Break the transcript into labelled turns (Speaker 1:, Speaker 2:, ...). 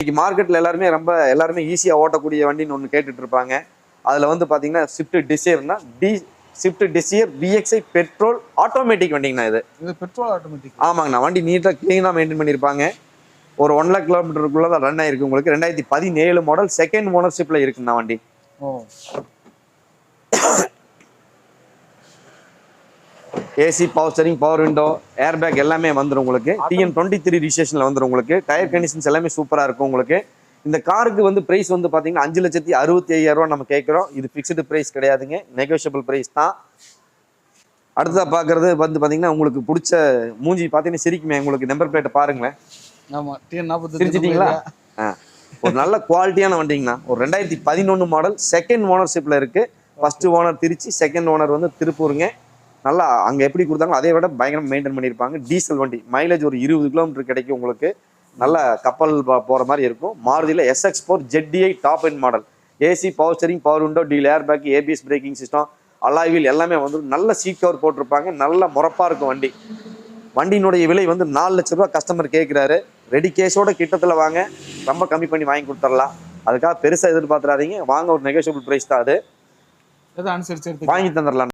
Speaker 1: இன்னைக்கு மார்க்கெட்டில் எல்லாருமே ஈஸியாக ஓட்டக்கூடிய வண்டின்னு ஒன்று கேட்டுட்டு இருப்பாங்க. அதில் வந்து பார்த்தீங்கன்னா ஸ்விஃப்ட் டிசையர்னா Swift Dzire VXI petrol automatic வண்டிங்கண்ணா.
Speaker 2: இது பெட்ரோல் ஆட்டோமேட்டிக்.
Speaker 1: ஆமாங்கண்ணா. வண்டி நீட்டாக க்ளீனாக மெயின்டைன் பண்ணியிருப்பாங்க. ஒரு 1 lakh கிலோமீட்டருக்குள்ளே தான் ரன் ஆயிருக்கு உங்களுக்கு. 2017 மாடல், செகண்ட் ஓனர்ஷிப்பில் இருக்குண்ணா வண்டி. AC, power steering, power window, air bag எல்லாமே வந்துடும் உங்களுக்கு. TN23 ரிஜிஸ்ட்ரேஷனில் வந்துடும் உங்களுக்கு. டயர் கண்டிஷன்ஸ் எல்லாமே சூப்பராக இருக்கும் உங்களுக்கு. இந்த காருக்கு வந்து பிரைஸ் வந்து பார்த்தீங்கன்னா 5,65,000 நம்ம கேட்குறோம். இது ஃபிக்ஸ்டு ப்ரைஸ் கிடையாதுங்க, நெகோஷியபிள் ப்ரைஸ் தான். அடுத்ததாக பார்க்குறது வந்து பார்த்தீங்கன்னா உங்களுக்கு பிடிச்ச மூஞ்சி பார்த்தீங்கன்னா சிரிக்குமே. உங்களுக்கு நம்பர் பிளேட்டை பாருங்களேன்.
Speaker 2: ஆமாம், TN40
Speaker 1: சிரிச்சிட்டிங்களா? ஒரு நல்ல குவாலிட்டியான வண்டிங்கண்ணா. ஒரு 2011 மாடல், செகண்ட் ஓனர்ஷிப்பில் இருக்குது. First owner Trichy, second owner வந்து திருப்பூருங்க. நல்லா அங்கே எப்படி கொடுத்தாங்களோ அதை விட பயங்கரம் மெயின்டைன் பண்ணியிருப்பாங்க. டீசல் வண்டி, மைலேஜ் ஒரு 20 கிலோமீட்டர் கிடைக்கும் உங்களுக்கு. நல்ல கப்பல் போகிற மாதிரி இருக்கும். மாருதியில் SX4 ZDI top end model. AC, power steering, power window, dual air bag, ABS braking system, alloy wheel எல்லாமே வந்து நல்ல சீட் கவர் போட்டிருப்பாங்க. நல்ல முறப்பாக இருக்கும் வண்டி. வண்டியினுடைய விலை வந்து 4 லட்ச ரூபா கஸ்டமர் கேட்குறாரு. ரெடி கேஸோட கிட்டத்தில் வாங்க, ரொம்ப கம்மி பண்ணி வாங்கி கொடுத்துடலாம். அதுக்காக பெருசாக எதிர்பார்த்துறாதீங்க, வாங்க. ஒரு நெகோஷியபிள் ப்ரைஸ் தான் அது,
Speaker 2: அனுசரிச்சு
Speaker 1: வாங்கி தந்துடலாம்.